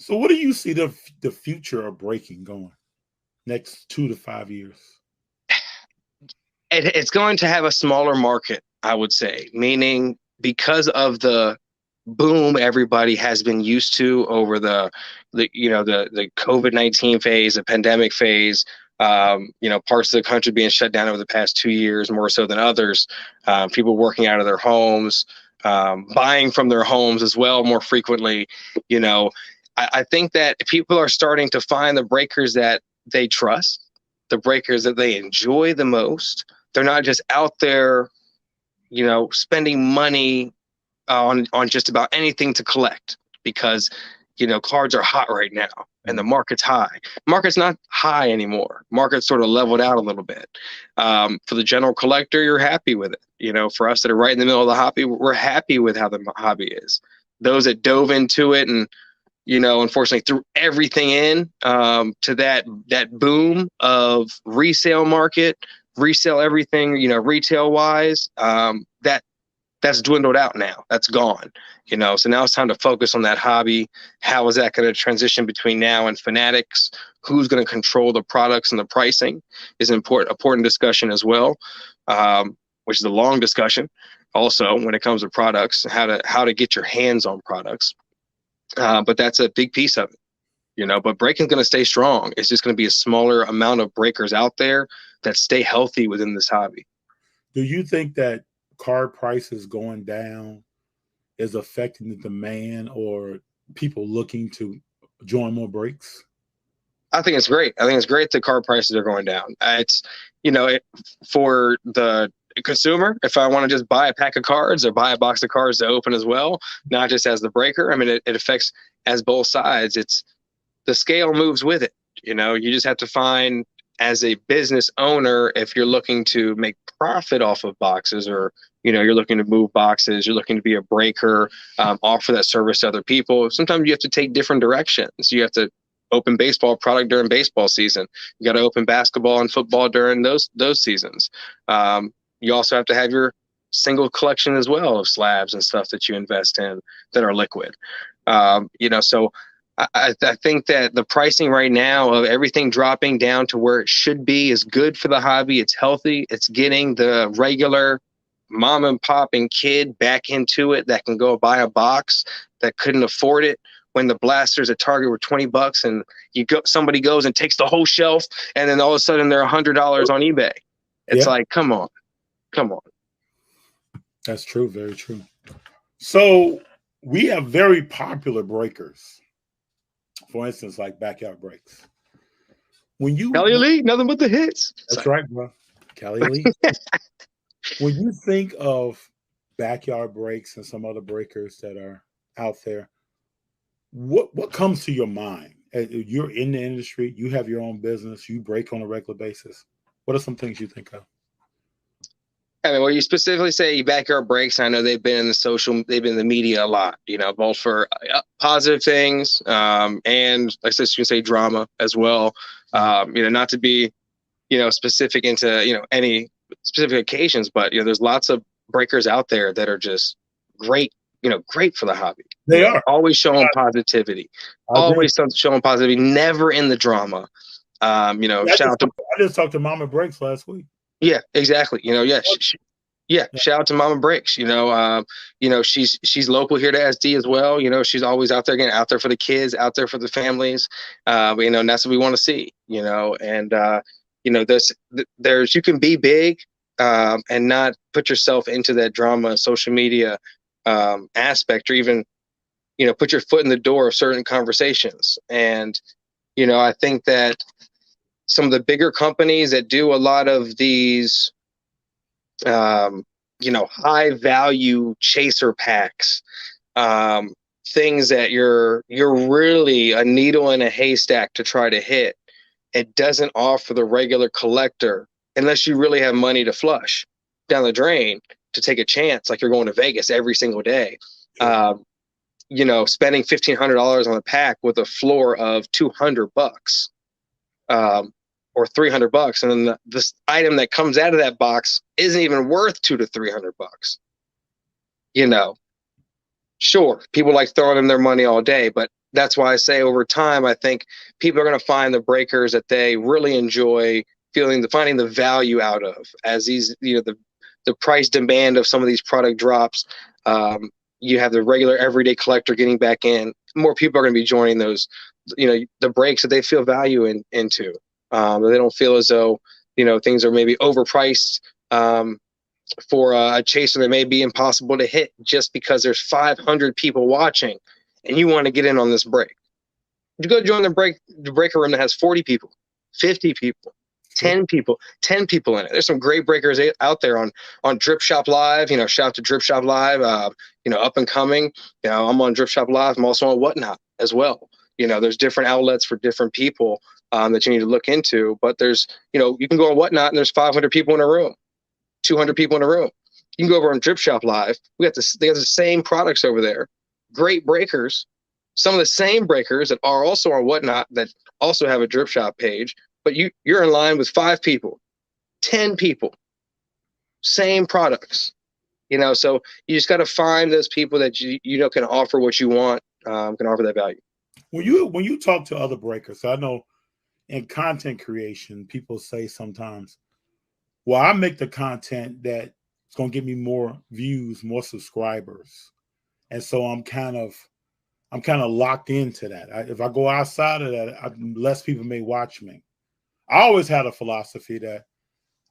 So what do you see the future of breaking going next 2 to 5 years? It's going to have a smaller market, I would say, meaning because of the boom everybody has been used to over the COVID-19 phase, the pandemic phase. Parts of the country being shut down over the past 2 years, more so than others. People working out of their homes, buying from their homes as well more frequently. You know, I think that people are starting to find the breakers that they trust, the breakers that they enjoy the most. They're not just out there, spending money on just about anything to collect because cards are hot right now and the market's high. Market's not high anymore. Market's sort of leveled out a little bit. For the general collector, you're happy with it. For us that are right in the middle of the hobby, we're happy with how the hobby is. Those that dove into it and unfortunately threw everything in to that boom of resale market, resell everything, retail wise, that's dwindled out now. That's gone. So now it's time to focus on that hobby. How is that going to transition between now and Fanatics? Who's going to control the products and the pricing is an important discussion as well, which is a long discussion. Also, when it comes to products, how to get your hands on products. But that's a big piece of it. But breaking's going to stay strong. It's just going to be a smaller amount of breakers out there that stay healthy within this hobby. Do you think that card prices going down is affecting the demand or people looking to join more breaks? I think it's great. I think it's great that card prices are going down. It's, for the consumer, if I want to just buy a pack of cards or buy a box of cards to open as well, not just as the breaker. I mean, it affects as both sides. It's the scale moves with it. You just have to find, as a business owner, if you're looking to make profit off of boxes or, you're looking to move boxes, you're looking to be a breaker, offer that service to other people. Sometimes you have to take different directions. You have to open baseball product during baseball season. You got to open basketball and football during those seasons. You also have to have your single collection as well of slabs and stuff that you invest in that are liquid. So I think that the pricing right now of everything dropping down to where it should be is good for the hobby. It's healthy. It's getting the regular mom and pop and kid back into it that can go buy a box that couldn't afford it when the blasters at Target were $20 and somebody goes and takes the whole shelf and then all of a sudden they're $100 on eBay. It's like, come on. That's true. Very true. So we have very popular breakers. For instance, like backyard breaks. Cali Elite, nothing but the hits. That's right, bro. Cali Elite. When you think of backyard breaks and some other breakers that are out there, what comes to your mind? You're in the industry, you have your own business, you break on a regular basis. What are some things you think of? I mean, when you specifically say backyard breaks, I know they've been in the media a lot, both for positive things and like I you can say drama as well. Not to be, specific into, any specific occasions, but, there's lots of breakers out there that are just great, great for the hobby. They are always showing positivity, showing positivity, never in the drama. I just talked to Mama Breaks last week. Yeah, exactly. Shout out to Mama Breaks. She's local here to SD as well. She's always out there, out there for the kids, out there for the families. And that's what we want to see. There's you can be big and not put yourself into that drama, social media aspect, or even put your foot in the door of certain conversations. And I think that some of the bigger companies that do a lot of these, high value chaser packs, things that you're really a needle in a haystack to try to hit. It doesn't offer the regular collector, unless you really have money to flush down the drain to take a chance, like you're going to Vegas every single day. Spending $1,500 on a pack with a floor of $200. Or $300, and then this item that comes out of that box isn't even worth $200 to $300. Sure, people like throwing in their money all day, but that's why I say over time, I think people are going to find the breakers that they really enjoy finding the value out of as these, the price demand of some of these product drops. You have the regular everyday collector getting back in. More people are going to be joining those, the breaks that they feel value into. They don't feel as though, things are maybe overpriced. For a chaser that may be impossible to hit just because there's 500 people watching and you want to get in on this break. You go join the breaker room that has 40 people, 50 people, 10 people, 10 people in it. There's some great breakers out there on Drip Shop Live, shout out to Drip Shop Live, up and coming. I'm on Drip Shop Live. I'm also on Whatnot as well. There's different outlets for different people that you need to look into, but there's, you can go on Whatnot and there's 500 people in a room. 200 people in a room. You can go over on Drip Shop Live. They got the same products over there. Great breakers. Some of the same breakers that are also on Whatnot that also have a Drip Shop page, but you're in line with 5 people, 10 people, same products. So you just got to find those people that you can offer what you want, can offer that value. When you talk to other breakers, I know in content creation, people say sometimes, well, I make the content that's going to give me more views, more subscribers. And so I'm kind of locked into that. If I go outside of that, less people may watch me. I always had a philosophy that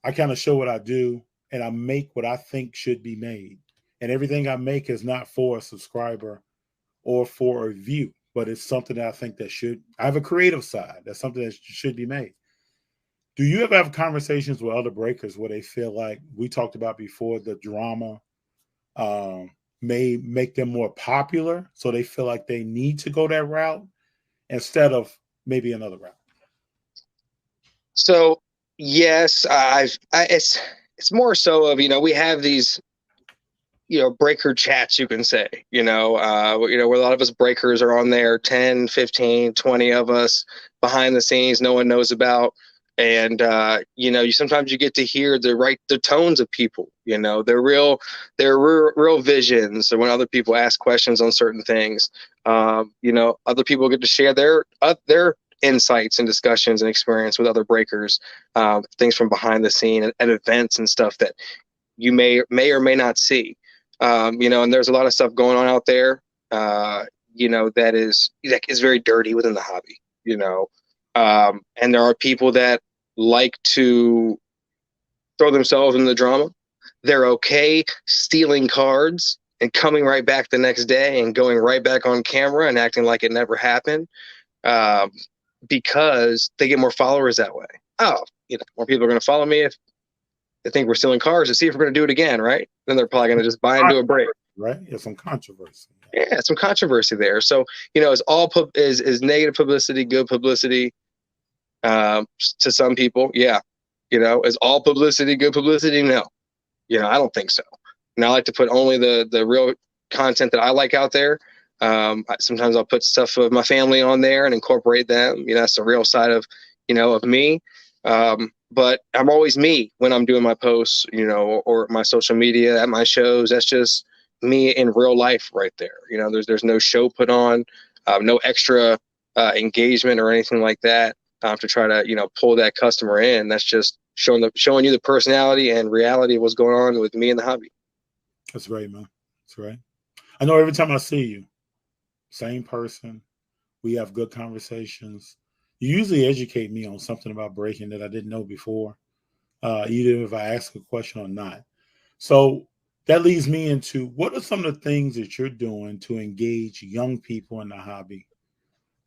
I kind of show what I do and I make what I think should be made. And everything I make is not for a subscriber or for a view, but it's something that I think I have a creative side. That's something that should be made. Do you ever have conversations with other breakers where they feel like we talked about before, the drama may make them more popular, so they feel like they need to go that route instead of maybe another route? So yes, it's more so of, we have these, breaker chats, you can say, where a lot of us breakers are on there, 10, 15, 20 of us behind the scenes, no one knows about. And sometimes you get to hear the tones of people, their real visions. So when other people ask questions on certain things, other people get to share their insights and discussions and experience with other breakers, things from behind the scene at events and stuff that you may or may not see. And there's a lot of stuff going on out there, that is very dirty within the hobby, and there are people that like to throw themselves in the drama. They're okay stealing cards and coming right back the next day and going right back on camera and acting like it never happened, because they get more followers that way. Oh, more people are going to follow me if they think we're stealing cars to see if we're going to do it again, right? Then they're probably going to just buy into a break. Right? There's some controversy. Yeah, some controversy there. So, it's all is negative publicity, good publicity. To some people, yeah. Is all publicity good publicity? No. I don't think so. And I like to put only the real content that I like out there. Sometimes I'll put stuff of my family on there and incorporate them. That's the real side of, of me. But I'm always me when I'm doing my posts, or my social media at my shows. That's just me in real life right there. There's no show put on, no extra engagement or anything like that to try to, pull that customer in. That's just showing you the personality and reality of what's going on with me in the hobby. That's right, man. That's right. I know every time I see you, same person, we have good conversations. You usually educate me on something about breaking that I didn't know before, either if I ask a question or not. So that leads me into, what are some of the things that you're doing to engage young people in the hobby,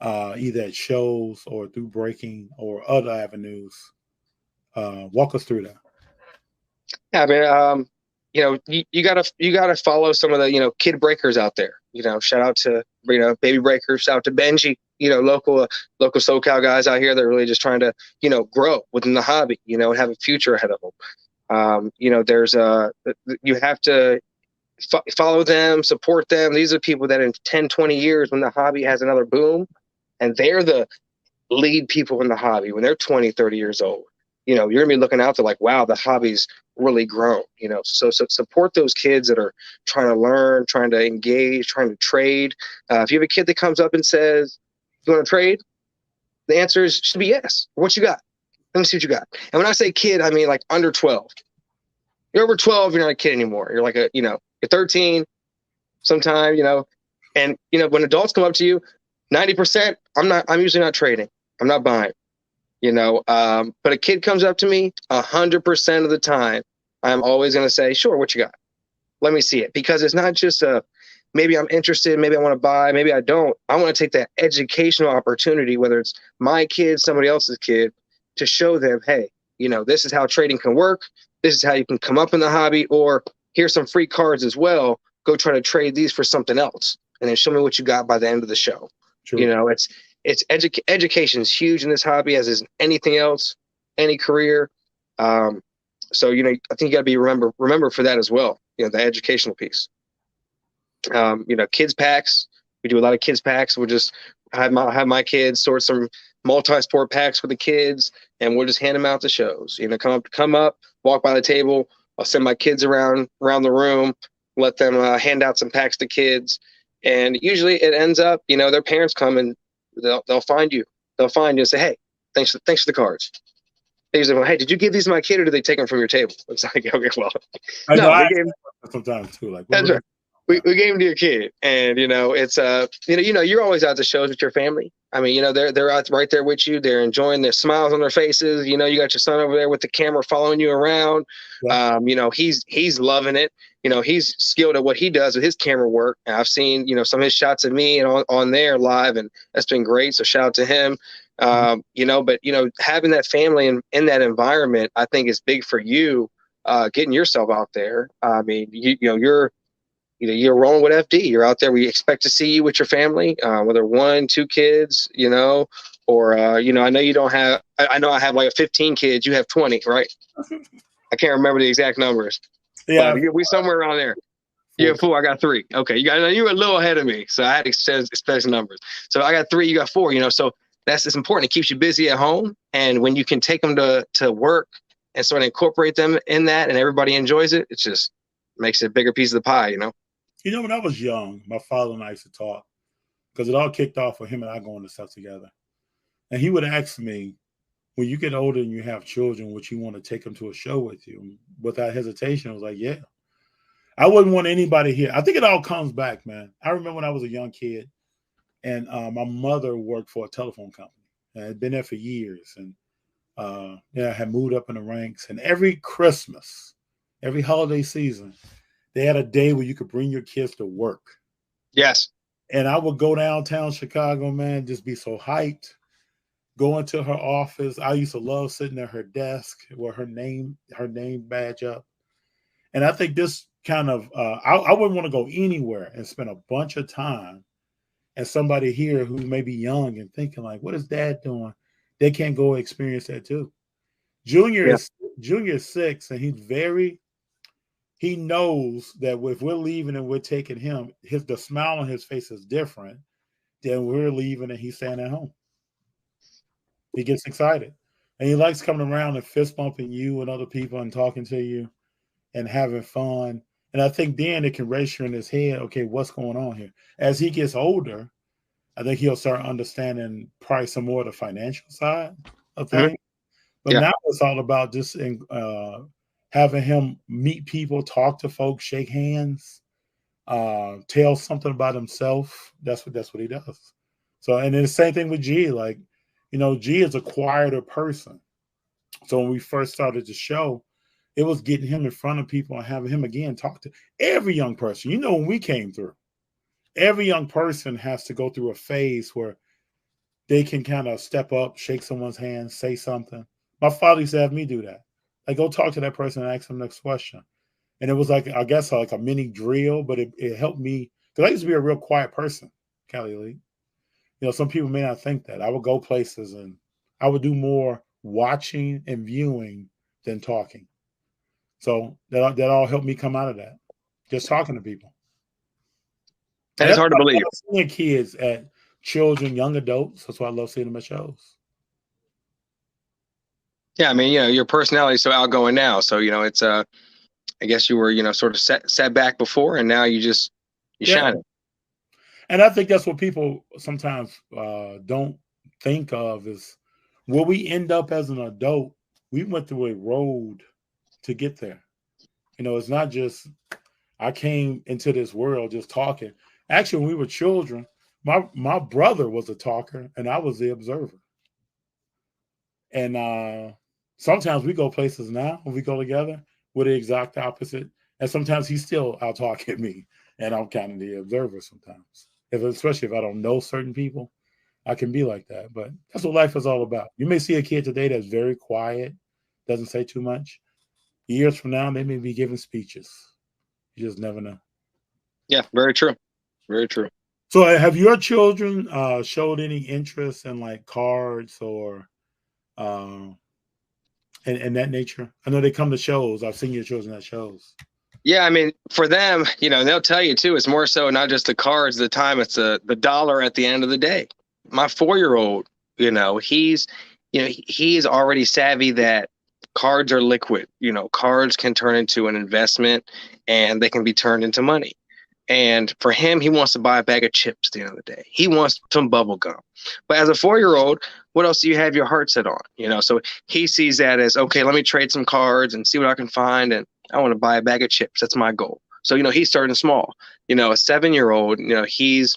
either at shows or through breaking or other avenues? Walk us through that. Yeah, I mean, you gotta follow some of the kid breakers out there. Shout out to baby breakers. Shout out to Benji. Local SoCal guys out here that are really just trying to grow within the hobby. And have a future ahead of them. You have to follow them, support them. These are people that in 10, 20 years, when the hobby has another boom, and they're the lead people in the hobby when they're 20, 30 years old. you're gonna be looking out to like, wow, the hobby's really grown. So support those kids that are trying to learn, trying to engage, trying to trade. If you have a kid that comes up and says, "You want to trade?" The answer should be yes. What you got? Let me see what you got. And when I say kid, I mean like under 12. You're over 12, you're not a kid anymore. You're like you're 13 sometime, and when adults come up to you, 90%, I'm usually not trading. I'm not buying, but a kid comes up to me 100% of the time. I'm always going to say, sure, what you got? Let me see it. Because it's not just maybe I'm interested, maybe I want to buy, maybe I don't. I want to take that educational opportunity, whether it's my kid, somebody else's kid, to show them, hey, this is how trading can work. This is how you can come up in the hobby, or here's some free cards as well. Go try to trade these for something else, and then show me what you got by the end of the show. True. Education is huge in this hobby, as is anything else, any career. So I think you got to be remember for that as well. The educational piece. Kids packs. We do a lot of kids packs. We'll just have my kids sort some multi-sport packs for the kids, and we'll just hand them out to shows. Come up, walk by the table. I'll send my kids around the room, let them hand out some packs to kids, and usually it ends up, their parents come and they'll find you. They'll find you and say, "Hey, thanks for the cards." They usually go, "Hey, did you give these to my kid, or did they take them from your table?" It's like, okay, well, no, we gave sometimes too. Like, that's right. We gave them to your kid, and it's you're always out to shows with your family. I mean, they're out right there with you. They're enjoying their smiles on their faces. You got your son over there with the camera following you around. Yeah. He's loving it. He's skilled at what he does with his camera work. And I've seen some of his shots of me and on there live, and that's been great. So shout out to him. But having that family in that environment, I think is big for you. Getting yourself out there. I mean, you're rolling with FD. You're out there. We expect to see you with your family, whether 1, 2 kids, or I know you don't have. I know I have like 15 kids. You have 20, right? I can't remember the exact numbers. Yeah, but we somewhere around there. You have 4. I got 3. Okay, you were a little ahead of me, so I had to expect numbers. So I got 3. You got 4. So it's important. It keeps you busy at home, and when you can take them to work and sort of incorporate them in that, and everybody enjoys it, it just makes it a bigger piece of the pie. When I was young, my father and I used to talk, because it all kicked off with him and I going to stuff together. And he would ask me, when you get older and you have children, would you want to take them to a show with you? Without hesitation, I was like, yeah. I wouldn't want anybody here. I think it all comes back, man. I remember when I was a young kid, and my mother worked for a telephone company. And I'd been there for years. And I had moved up in the ranks. And every Christmas, every holiday season, they had a day where you could bring your kids to work. Yes. And I would go downtown Chicago, man, just be so hyped. Go into her office. I used to love sitting at her desk with her name badge up. And I think this kind of, I wouldn't want to go anywhere and spend a bunch of time and somebody here who may be young and thinking like, what is dad doing? They can't go experience that too. Junior is 6, and he knows that if we're leaving and we're taking him, the smile on his face is different than we're leaving and he's staying at home. He gets excited. And he likes coming around and fist bumping you and other people and talking to you and having fun. And I think then it can register in his head, okay, what's going on here? As he gets older, I think he'll start understanding probably some more of the financial side of things. Mm-hmm. But now it's all about just having him meet people, talk to folks, shake hands, tell something about himself. That's what he does. So, and then the same thing with G. Like, G is a quieter person. So when we first started the show, it was getting him in front of people and having him again talk to every young person. When we came through, every young person has to go through a phase where they can kind of step up, shake someone's hand, say something. My father used to have me do that. Like, go talk to that person and ask them the next question. And it was like, I guess, like a mini drill, but it helped me. Because I used to be a real quiet person, Cali Elite. Some people may not think that. I would go places and I would do more watching and viewing than talking. So that all helped me come out of that. Just talking to people. And it's hard to believe. Seeing kids at children, young adults. That's why I love seeing them at shows. Yeah, I mean, your personality is so outgoing now. So, it's I guess you were, sort of set back before, and now you Yeah. shine it. And I think that's what people sometimes don't think of is where we end up as an adult. We went through a road to get there. It's not just I came into this world just talking. Actually, when we were children, my brother was a talker and I was the observer. And sometimes we go places now when we go together, we're the exact opposite. And sometimes he's still out talking me, and I'm kind of the observer sometimes. Especially if I don't know certain people, I can be like that. But that's what life is all about. You may see a kid today that's very quiet, doesn't say too much. Years from now, they may be giving speeches. You just never know. Yeah, very true. Very true. So, have your children showed any interest in like cards or uh, and that nature? I know they come to shows. I've seen your children at shows. Yeah, I mean, for them, they'll tell you too. It's more so not just the cards, the time, it's the dollar at the end of the day. My 4-year-old, he's already savvy that cards are liquid. Cards can turn into an investment, and they can be turned into money. And for him, he wants to buy a bag of chips at the end of the day. He wants some bubble gum. But as a 4-year-old, what else do you have your heart set on? So he sees that as, okay, let me trade some cards and see what I can find. And I want to buy a bag of chips. That's my goal. So, he's starting small. A 7-year-old, he's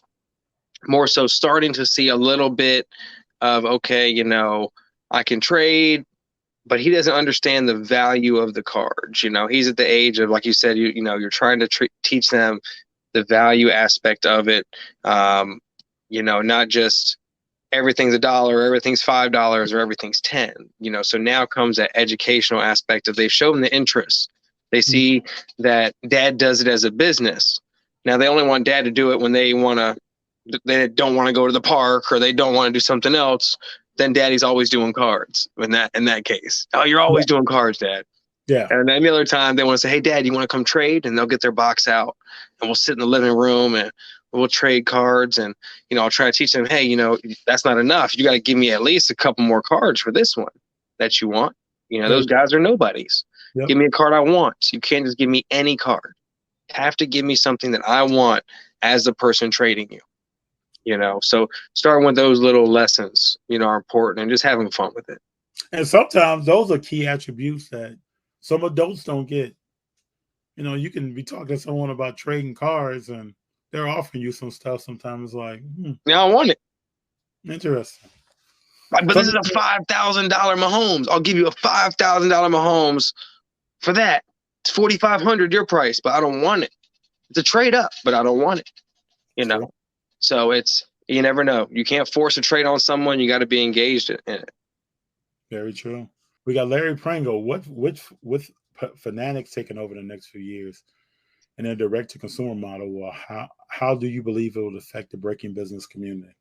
more so starting to see a little bit of, okay, I can trade, but he doesn't understand the value of the cards. He's at the age of, like you said, you're trying to teach them the value aspect of it. Not just everything's $1, everything's $5, or everything's 10. So now comes that educational aspect of they've shown the interest. They see that dad does it as a business. Now they only want dad to do it when they don't want to go to the park or they don't want to do something else. Then daddy's always doing cards in that case. Oh, you're always doing cards, dad. Yeah. And any other time they want to say, hey, dad, you want to come trade? And they'll get their box out and we'll sit in the living room and we'll trade cards. And, I'll try to teach them, hey, that's not enough. You got to give me at least a couple more cards for this one that you want. Those guys are nobodies. Yep. Give me a card I want. You can't just give me any card. You have to give me something that I want as the person trading you. So starting with those little lessons, are important and just having fun with it. And sometimes those are key attributes that some adults don't get. You can be talking to someone about trading cards and they're offering you some stuff. Sometimes it's like, Yeah, I want it. Interesting. But this is a $5,000 Mahomes. I'll give you a $5,000 Mahomes for that. It's $4,500 your price, but I don't want it. It's a trade up, but I don't want it. True. So you never know. You can't force a trade on someone. You got to be engaged in it. Very true. We got Larry Pringle. With Fanatics taking over the next few years and their direct to consumer model, well, how do you believe it will affect the breaking business community?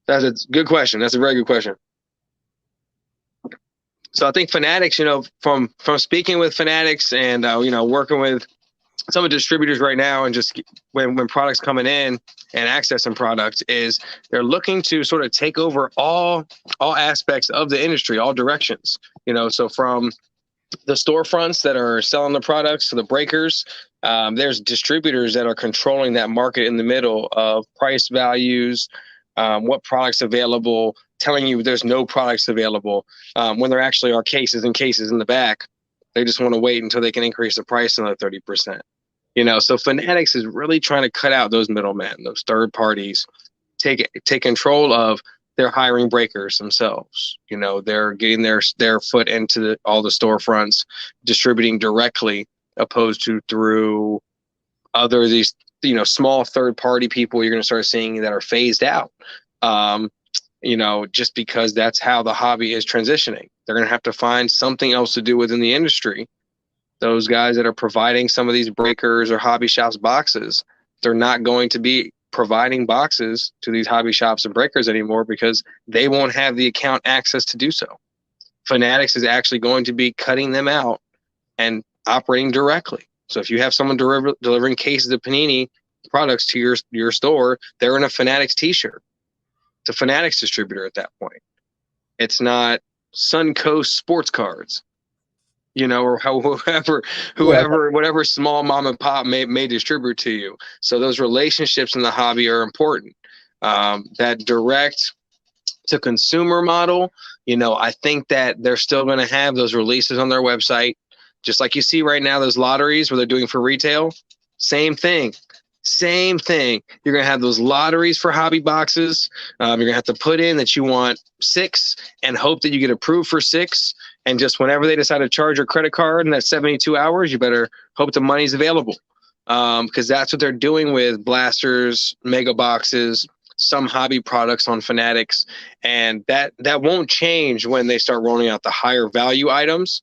That's a good question. That's a very good question. So I think Fanatics, from speaking with Fanatics and working with some of the distributors right now, and just when products coming in and accessing products, is they're looking to sort of take over all aspects of the industry, all directions. So from the storefronts that are selling the products to the breakers, there's distributors that are controlling that market in the middle of price, values, what products available, telling you there's no products available when there actually are cases and cases in the back. They just want to wait until they can increase the price another 30%. So Fanatics is really trying to cut out those middlemen, those third parties, take control of their hiring breakers themselves. They're getting their foot into all the storefronts, distributing directly, opposed to through these small third party people you're going to start seeing that are phased out. Just because that's how the hobby is transitioning. They're going to have to find something else to do within the industry. Those guys that are providing some of these breakers or hobby shops boxes, they're not going to be providing boxes to these hobby shops and breakers anymore because they won't have the account access to do so. Fanatics is actually going to be cutting them out and operating directly. So if you have someone delivering cases of Panini products to your store, they're in a Fanatics t-shirt. It's a Fanatics distributor at that point. It's not Suncoast Sports Cards, or Yeah, whatever small mom and pop may distribute to you. So those relationships in the hobby are important. That direct to consumer model, I think that they're still going to have those releases on their website, just like you see right now, those lotteries where they're doing for retail. Same thing. Same thing. You're going to have those lotteries for hobby boxes. You're going to have to put in that you want 6 and hope that you get approved for 6. And just whenever they decide to charge your credit card in that 72 hours, you better hope the money's available. Because that's what they're doing with blasters, mega boxes, some hobby products on Fanatics, and that won't change when they start rolling out the higher value items,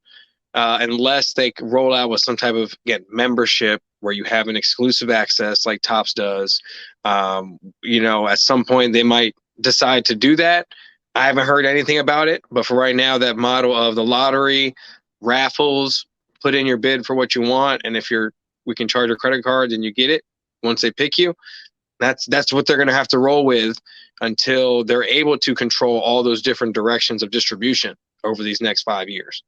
unless they roll out with some type of, again, membership where you have an exclusive access like Topps does. At some point they might decide to do that. I haven't heard anything about it, but for right now, that model of the lottery, raffles, put in your bid for what you want, and if we can charge a credit card, then you get it once they pick you. That's what they're going to have to roll with until they're able to control all those different directions of distribution over these next 5 years.